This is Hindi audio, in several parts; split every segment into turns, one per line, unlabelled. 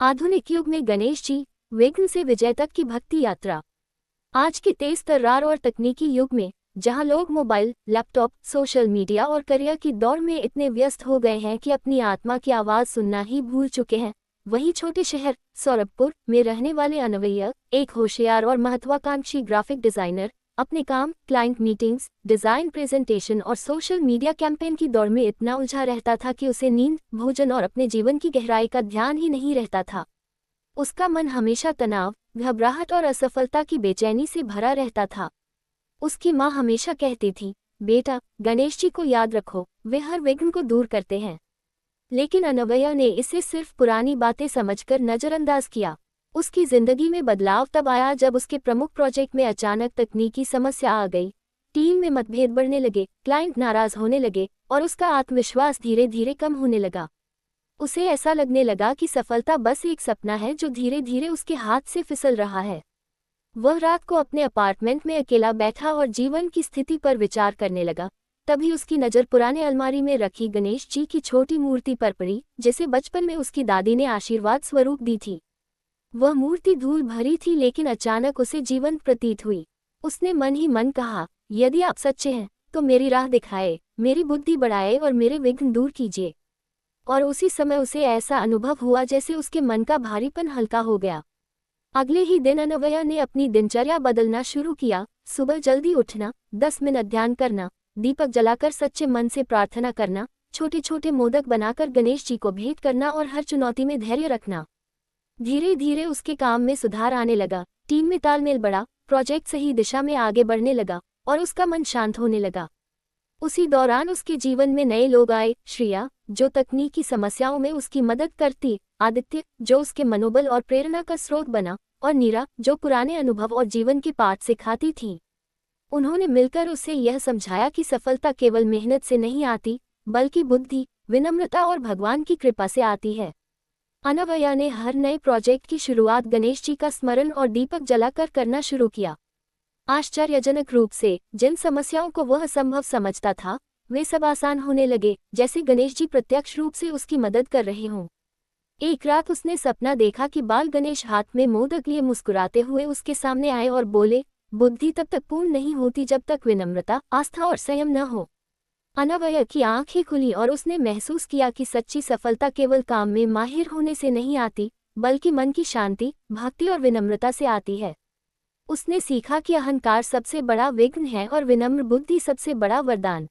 आधुनिक युग में गणेश जी, विघ्न से विजय तक की भक्ति यात्रा। आज के तेज तर्रार और तकनीकी युग में, जहां लोग मोबाइल, लैपटॉप, सोशल मीडिया और करियर की दौड़ में इतने व्यस्त हो गए हैं कि अपनी आत्मा की आवाज़ सुनना ही भूल चुके हैं, वहीं छोटे शहर सौरभपुर में रहने वाले अनवैया, एक होशियार और महत्वाकांक्षी ग्राफिक डिज़ाइनर, अपने काम, क्लाइंट मीटिंग्स, डिज़ाइन प्रेजेंटेशन और सोशल मीडिया कैंपेन की दौड़ में इतना उलझा रहता था कि उसे नींद, भोजन और अपने जीवन की गहराई का ध्यान ही नहीं रहता था। उसका मन हमेशा तनाव, घबराहट और असफलता की बेचैनी से भरा रहता था। उसकी माँ हमेशा कहती थी, बेटा, गणेश जी को याद रखो, वे हर विघ्न को दूर करते हैं। लेकिन अनवैया ने इसे सिर्फ पुरानी बातें समझकर नज़रअंदाज किया। उसकी जिंदगी में बदलाव तब आया जब उसके प्रमुख प्रोजेक्ट में अचानक तकनीकी समस्या आ गई। टीम में मतभेद बढ़ने लगे, क्लाइंट नाराज होने लगे और उसका आत्मविश्वास धीरे धीरे कम होने लगा। उसे ऐसा लगने लगा कि सफलता बस एक सपना है जो धीरे धीरे उसके हाथ से फिसल रहा है। वह रात को अपने अपार्टमेंट में अकेला बैठा और जीवन की स्थिति पर विचार करने लगा। तभी उसकी नज़र पुराने अलमारी में रखी गणेश जी की छोटी मूर्ति पर पड़ी, जिसे बचपन में उसकी दादी ने आशीर्वाद स्वरूप दी थी। वह मूर्ति धूल भरी थी, लेकिन अचानक उसे जीवंत प्रतीत हुई। उसने मन ही मन कहा, यदि आप सच्चे हैं तो मेरी राह दिखाए, मेरी बुद्धि बढ़ाए और मेरे विघ्न दूर कीजिए। और उसी समय उसे ऐसा अनुभव हुआ जैसे उसके मन का भारीपन हल्का हो गया। अगले ही दिन अनवैया ने अपनी दिनचर्या बदलना शुरू किया। सुबह जल्दी उठना, 10 मिनट ध्यान करना, दीपक जलाकर सच्चे मन से प्रार्थना करना, छोटे छोटे मोदक बनाकर गणेश जी को भेंट करना और हर चुनौती में धैर्य रखना। धीरे धीरे उसके काम में सुधार आने लगा, टीम में तालमेल बढ़ा, प्रोजेक्ट सही दिशा में आगे बढ़ने लगा और उसका मन शांत होने लगा। उसी दौरान उसके जीवन में नए लोग आए, श्रेया, जो तकनीकी समस्याओं में उसकी मदद करती, आदित्य, जो उसके मनोबल और प्रेरणा का स्रोत बना, और नीरा, जो पुराने अनुभव और जीवन के पाठ सिखाती थी। उन्होंने मिलकर उसे यह समझाया कि सफलता केवल मेहनत से नहीं आती, बल्कि बुद्धि, विनम्रता और भगवान की कृपा से आती है। अनवैया ने हर नए प्रोजेक्ट की शुरुआत गणेश जी का स्मरण और दीपक जलाकर करना शुरू किया। आश्चर्यजनक रूप से जिन समस्याओं को वह असंभव समझता था, वे सब आसान होने लगे, जैसे गणेश जी प्रत्यक्ष रूप से उसकी मदद कर रहे हों। एक रात उसने सपना देखा कि बाल गणेश हाथ में मोदक लिए मुस्कुराते हुए उसके सामने आए और बोले, बुद्धि तब तक पूर्ण नहीं होती जब तक विनम्रता, आस्था और संयम न हो। अनवैया की आंखें खुली और उसने महसूस किया कि सच्ची सफलता केवल काम में माहिर होने से नहीं आती, बल्कि मन की शांति, भक्ति और विनम्रता से आती है। उसने सीखा कि अहंकार सबसे बड़ा विघ्न है और विनम्र बुद्धि सबसे बड़ा वरदान।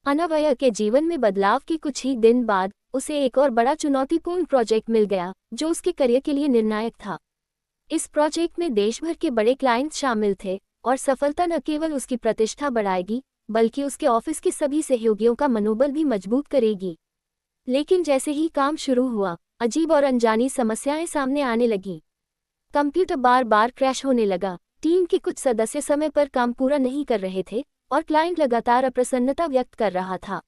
अनवैया के जीवन में बदलाव के कुछ ही दिन बाद उसे एक और बड़ा चुनौतीपूर्ण प्रोजेक्ट मिल गया, जो उसके करियर के लिए निर्णायक था। इस प्रोजेक्ट में देश भर के बड़े क्लाइंट शामिल थे और सफलता न केवल उसकी प्रतिष्ठा बढ़ाएगी, बल्कि उसके ऑफिस के सभी सहयोगियों का मनोबल भी मजबूत करेगी। लेकिन जैसे ही काम शुरू हुआ, अजीब और अनजानी समस्याएं सामने आने लगीं। कंप्यूटर बार बार क्रैश होने लगा, टीम के कुछ सदस्य समय पर काम पूरा नहीं कर रहे थे और क्लाइंट लगातार अप्रसन्नता व्यक्त कर रहा था।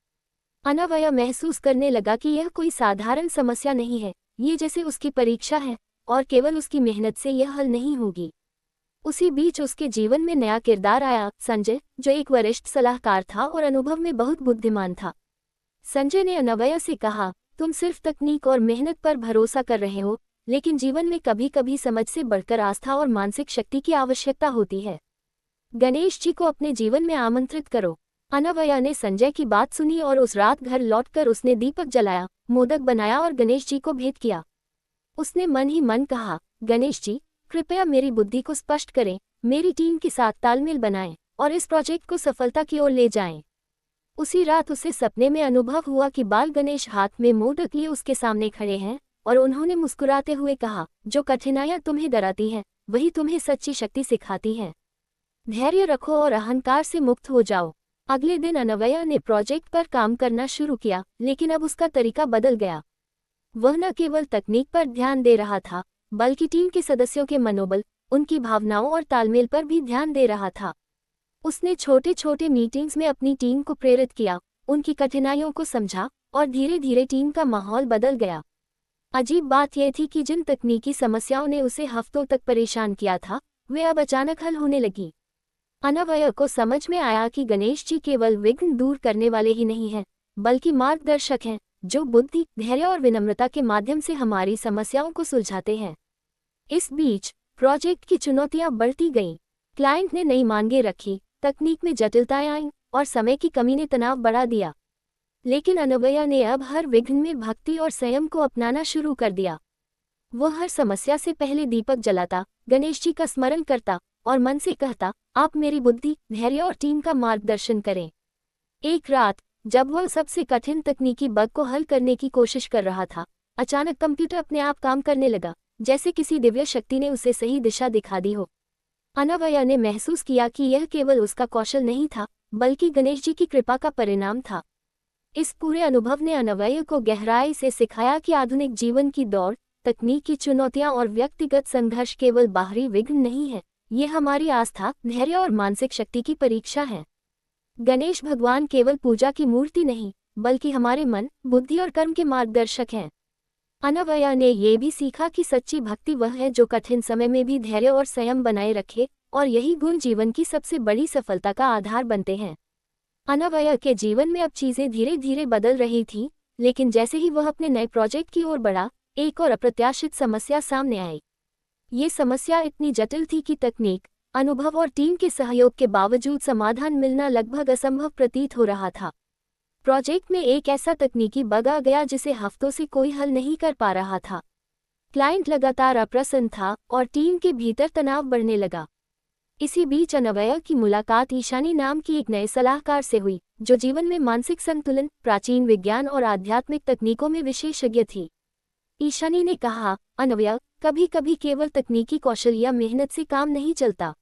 अनवैया महसूस करने लगा कि यह कोई साधारण समस्या नहीं है, ये जैसे उसकी परीक्षा है और केवल उसकी मेहनत से यह हल नहीं होगी। उसी बीच उसके जीवन में नया किरदार आया, संजय, जो एक वरिष्ठ सलाहकार था और अनुभव में बहुत बुद्धिमान था। संजय ने अनवैया से कहा, तुम सिर्फ तकनीक और मेहनत पर भरोसा कर रहे हो, लेकिन जीवन में कभी कभी समझ से बढ़कर आस्था और मानसिक शक्ति की आवश्यकता होती है। गणेश जी को अपने जीवन में आमंत्रित करो। अनवैया ने संजय की बात सुनी और उस रात घर लौटकर उसने दीपक जलाया, मोदक बनाया और गणेश जी को भेंट किया। उसने मन ही मन कहा, गणेश जी, कृपया मेरी बुद्धि को स्पष्ट करें, मेरी टीम के साथ तालमेल बनाएं और इस प्रोजेक्ट को सफलता की ओर ले जाएं। उसी रात उसे सपने में अनुभव हुआ कि बाल गणेश हाथ में मोदक लिए उसके सामने खड़े हैं और उन्होंने मुस्कुराते हुए कहा, जो कठिनाइयां तुम्हें डराती हैं, वही तुम्हें सच्ची शक्ति सिखाती हैं। धैर्य रखो और अहंकार से मुक्त हो जाओ। अगले दिन अनवैया ने प्रोजेक्ट पर काम करना शुरू किया, लेकिन अब उसका तरीका बदल गया। वह न केवल तकनीक पर ध्यान दे रहा था, बल्कि टीम के सदस्यों के मनोबल, उनकी भावनाओं और तालमेल पर भी ध्यान दे रहा था। उसने छोटे छोटे मीटिंग्स में अपनी टीम को प्रेरित किया, उनकी कठिनाइयों को समझा और धीरे धीरे टीम का माहौल बदल गया। अजीब बात यह थी कि जिन तकनीकी समस्याओं ने उसे हफ्तों तक परेशान किया था, वे अब अचानक हल होने लगीं। अनवैया को समझ में आया कि गणेश जी केवल विघ्न दूर करने वाले ही नहीं हैं, बल्कि मार्गदर्शक हैं, जो बुद्धि, धैर्य और विनम्रता के माध्यम से हमारी समस्याओं को सुलझाते हैं। इस बीच प्रोजेक्ट की चुनौतियां बढ़ती गईं। क्लाइंट ने नई मांगें रखी, तकनीक में जटिलताएं आईं और समय की कमी ने तनाव बढ़ा दिया। लेकिन अनवया ने अब हर विघ्न में भक्ति और संयम को अपनाना शुरू कर दिया। वो हर समस्या से पहले दीपक जलाता, गणेश जी का स्मरण करता और मन से कहता, आप मेरी बुद्धि, धैर्य और टीम का मार्गदर्शन करें। एक रात जब वह सबसे कठिन तकनीकी बग को हल करने की कोशिश कर रहा था, अचानक कंप्यूटर अपने आप काम करने लगा, जैसे किसी दिव्य शक्ति ने उसे सही दिशा दिखा दी हो। अनवया ने महसूस किया कि यह केवल उसका कौशल नहीं था, बल्कि गणेश जी की कृपा का परिणाम था। इस पूरे अनुभव ने अनवया को गहराई से सिखाया कि आधुनिक जीवन की दौड़, तकनीक की चुनौतियां और व्यक्तिगत संघर्ष केवल बाहरी विघ्न नहीं है, ये हमारी आस्था, धैर्य और मानसिक शक्ति की परीक्षा है। गणेश भगवान केवल पूजा की मूर्ति नहीं, बल्कि हमारे मन, बुद्धि और कर्म के मार्गदर्शक हैं। अनवया ने ये भी सीखा कि सच्ची भक्ति वह है जो कठिन समय में भी धैर्य और संयम बनाए रखे, और यही गुण जीवन की सबसे बड़ी सफलता का आधार बनते हैं। अनवया के जीवन में अब चीजें धीरे धीरे बदल रही थीं, लेकिन जैसे ही वह अपने नए प्रोजेक्ट की ओर बढ़ा, एक और अप्रत्याशित समस्या सामने आई। ये समस्या इतनी जटिल थी कि तकनीक, अनुभव और टीम के सहयोग के बावजूद समाधान मिलना लगभग असंभव प्रतीत हो रहा था। प्रोजेक्ट में एक ऐसा तकनीकी बग आ गया जिसे हफ्तों से कोई हल नहीं कर पा रहा था। क्लाइंट लगातार अप्रसन्न था और टीम के भीतर तनाव बढ़ने लगा। इसी बीच अनवया की मुलाकात ईशानी नाम की एक नए सलाहकार से हुई, जो जीवन में मानसिक संतुलन, प्राचीन विज्ञान और आध्यात्मिक तकनीकों में विशेषज्ञ थी। ईशानी ने कहा, अनवया, कभी कभी केवल तकनीकी कौशल या मेहनत से काम नहीं चलता।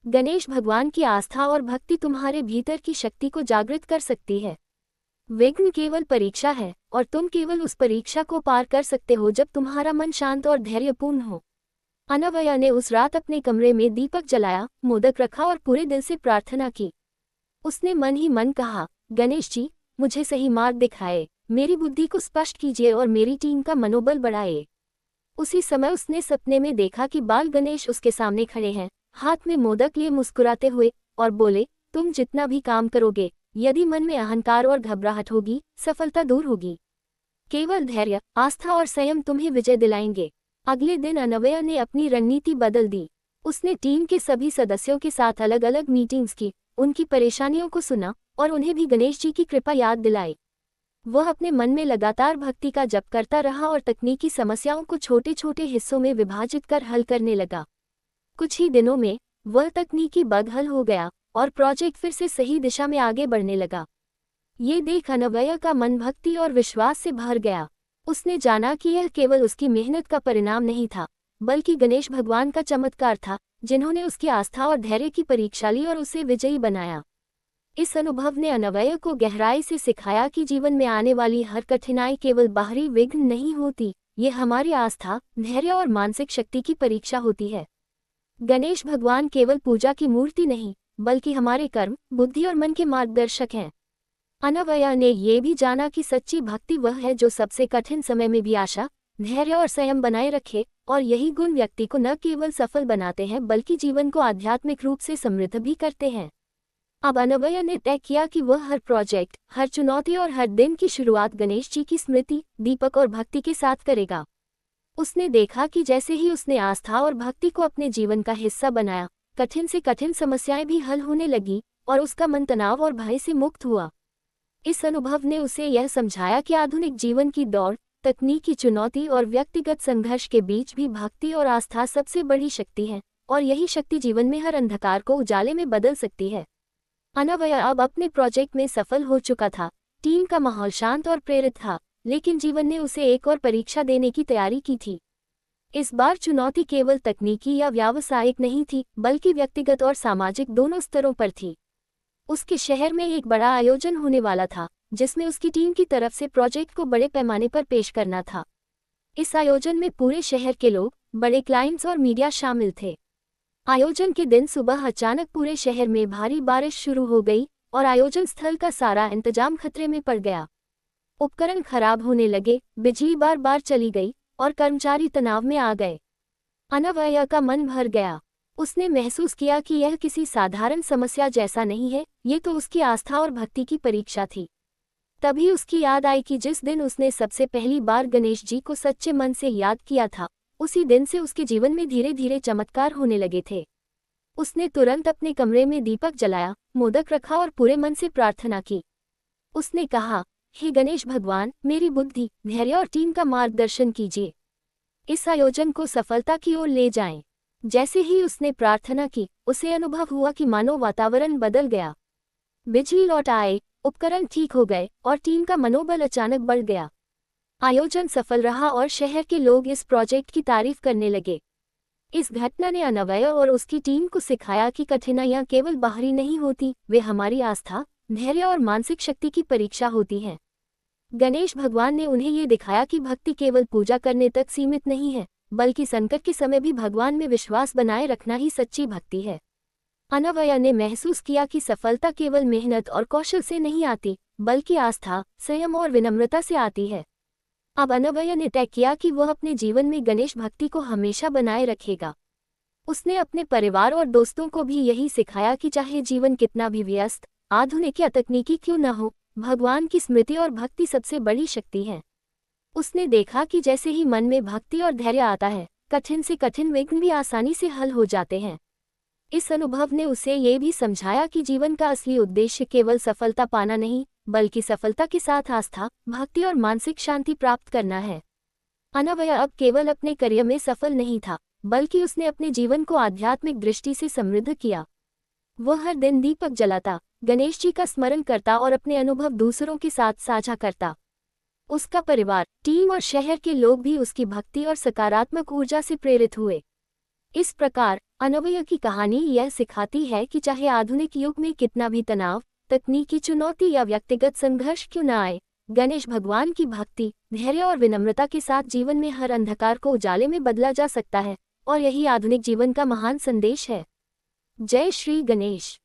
गणेश भगवान की आस्था और भक्ति तुम्हारे भीतर की शक्ति को जागृत कर सकती है। विघ्न केवल परीक्षा है, और तुम केवल उस परीक्षा को पार कर सकते हो जब तुम्हारा मन शांत और धैर्यपूर्ण हो। अनवया ने उस रात अपने कमरे में दीपक जलाया, मोदक रखा और पूरे दिल से प्रार्थना की। उसने मन ही मन कहा, गणेश जी, मुझे सही मार्ग दिखाए, मेरी बुद्धि को स्पष्ट कीजिए और मेरी टीम का मनोबल बढ़ाए। उसी समय उसने सपने में देखा कि बाल गणेश उसके सामने खड़े हैं, हाथ में मोदक लिए मुस्कुराते हुए, और बोले, तुम जितना भी काम करोगे, यदि मन में अहंकार और घबराहट होगी, सफलता दूर होगी। केवल धैर्य, आस्था और संयम तुम्हें विजय दिलाएंगे। अगले दिन अनवया ने अपनी रणनीति बदल दी। उसने टीम के सभी सदस्यों के साथ अलग अलग मीटिंग्स की, उनकी परेशानियों को सुना और उन्हें भी गणेश जी की कृपा याद दिलाई। वह अपने मन में लगातार भक्ति का जप करता रहा और तकनीकी समस्याओं को छोटे छोटे हिस्सों में विभाजित कर हल करने लगा। कुछ ही दिनों में वह तकनीकी बग हल हो गया और प्रोजेक्ट फिर से सही दिशा में आगे बढ़ने लगा। ये देख अनवया का मन भक्ति और विश्वास से भर गया। उसने जाना कि यह केवल उसकी मेहनत का परिणाम नहीं था, बल्कि गणेश भगवान का चमत्कार था, जिन्होंने उसकी आस्था और धैर्य की परीक्षा ली और उसे विजयी बनाया। इस अनुभव ने अनवया को गहराई से सिखाया कि जीवन में आने वाली हर कठिनाई केवल बाहरी विघ्न नहीं होती, ये हमारी आस्था, धैर्य और मानसिक शक्ति की परीक्षा होती है। गणेश भगवान केवल पूजा की मूर्ति नहीं, बल्कि हमारे कर्म, बुद्धि और मन के मार्गदर्शक हैं। अनवया ने ये भी जाना कि सच्ची भक्ति वह है जो सबसे कठिन समय में भी आशा, धैर्य और संयम बनाए रखे, और यही गुण व्यक्ति को न केवल सफल बनाते हैं बल्कि जीवन को आध्यात्मिक रूप से समृद्ध भी करते हैं। अब अनवया ने तय किया कि वह हर प्रोजेक्ट, हर चुनौती और हर दिन की शुरुआत गणेश जी की स्मृति, दीपक और भक्ति के साथ करेगा। उसने देखा कि जैसे ही उसने आस्था और भक्ति को अपने जीवन का हिस्सा बनाया, कठिन से कठिन समस्याएं भी हल होने लगी और उसका मन तनाव और भय से मुक्त हुआ। इस अनुभव ने उसे यह समझाया कि आधुनिक जीवन की दौड़, तकनीकी चुनौती और व्यक्तिगत संघर्ष के बीच भी भक्ति और आस्था सबसे बड़ी शक्ति है, और यही शक्ति जीवन में हर अंधकार को उजाले में बदल सकती है। अनवया अब अपने प्रोजेक्ट में सफल हो चुका था, टीम का माहौल शांत और प्रेरित था, लेकिन जीवन ने उसे एक और परीक्षा देने की तैयारी की थी। इस बार चुनौती केवल तकनीकी या व्यावसायिक नहीं थी, बल्कि व्यक्तिगत और सामाजिक दोनों स्तरों पर थी। उसके शहर में एक बड़ा आयोजन होने वाला था, जिसमें उसकी टीम की तरफ से प्रोजेक्ट को बड़े पैमाने पर पेश करना था। इस आयोजन में पूरे शहर के लोग, बड़े क्लाइंट्स और मीडिया शामिल थे। आयोजन के दिन सुबह अचानक पूरे शहर में भारी बारिश शुरू हो गई और आयोजन स्थल का सारा इंतजाम खतरे में पड़ गया। उपकरण खराब होने लगे, बिजली बार बार चली गई और कर्मचारी तनाव में आ गए। अनवया का मन भर गया। उसने महसूस किया कि यह किसी साधारण समस्या जैसा नहीं है, ये तो उसकी आस्था और भक्ति की परीक्षा थी। तभी उसकी याद आई कि जिस दिन उसने सबसे पहली बार गणेश जी को सच्चे मन से याद किया था, उसी दिन से उसके जीवन में धीरे धीरे चमत्कार होने लगे थे। उसने तुरंत अपने कमरे में दीपक जलाया, मोदक रखा और पूरे मन से प्रार्थना की। उसने कहा, हे गणेश भगवान, मेरी बुद्धि, धैर्य और टीम का मार्गदर्शन कीजिए। इस आयोजन को सफलता की ओर ले जाएं। जैसे ही उसने प्रार्थना की, उसे अनुभव हुआ कि मानो वातावरण बदल गया। बिजली लौट आई, उपकरण ठीक हो गए और टीम का मनोबल अचानक बढ़ गया। आयोजन सफल रहा और शहर के लोग इस प्रोजेक्ट की तारीफ करने लगे। इस घटना ने अनवय और उसकी टीम को सिखाया कि कठिनाइयां केवल बाहरी नहीं होती, वे हमारी आस्था, धैर्य और मानसिक शक्ति की परीक्षा होती हैं। गणेश भगवान ने उन्हें ये दिखाया कि भक्ति केवल पूजा करने तक सीमित नहीं है, बल्कि संकट के समय भी भगवान में विश्वास बनाए रखना ही सच्ची भक्ति है। अनवय ने महसूस किया कि सफलता केवल मेहनत और कौशल से नहीं आती, बल्कि आस्था, संयम और विनम्रता से आती है। अब अनवय ने तय किया कि वह अपने जीवन में गणेश भक्ति को हमेशा बनाए रखेगा। उसने अपने परिवार और दोस्तों को भी यही सिखाया कि चाहे जीवन कितना भी व्यस्त, आधुनिक या तकनीकी क्यों न हो, भगवान की स्मृति और भक्ति सबसे बड़ी शक्ति है। उसने देखा कि जैसे ही मन में भक्ति और धैर्य आता है, कठिन से कठिन विघ्न भी आसानी से हल हो जाते हैं। इस अनुभव ने उसे ये भी समझाया कि जीवन का असली उद्देश्य केवल सफलता पाना नहीं, बल्कि सफलता के साथ आस्था, भक्ति और मानसिक शांति प्राप्त करना है। अनवय अब केवल अपने करियर में सफल नहीं था, बल्कि उसने अपने जीवन को आध्यात्मिक दृष्टि से समृद्ध किया। वह हर दिन दीपक जलाता, गणेश जी का स्मरण करता और अपने अनुभव दूसरों के साथ साझा करता। उसका परिवार, टीम और शहर के लोग भी उसकी भक्ति और सकारात्मक ऊर्जा से प्रेरित हुए। इस प्रकार अनवय की कहानी यह सिखाती है कि चाहे आधुनिक युग में कितना भी तनाव, तकनीकी चुनौती या व्यक्तिगत संघर्ष क्यों न आए, गणेश भगवान की भक्ति, धैर्य और विनम्रता के साथ जीवन में हर अंधकार को उजाले में बदला जा सकता है, और यही आधुनिक जीवन का महान संदेश है। जय श्री गणेश।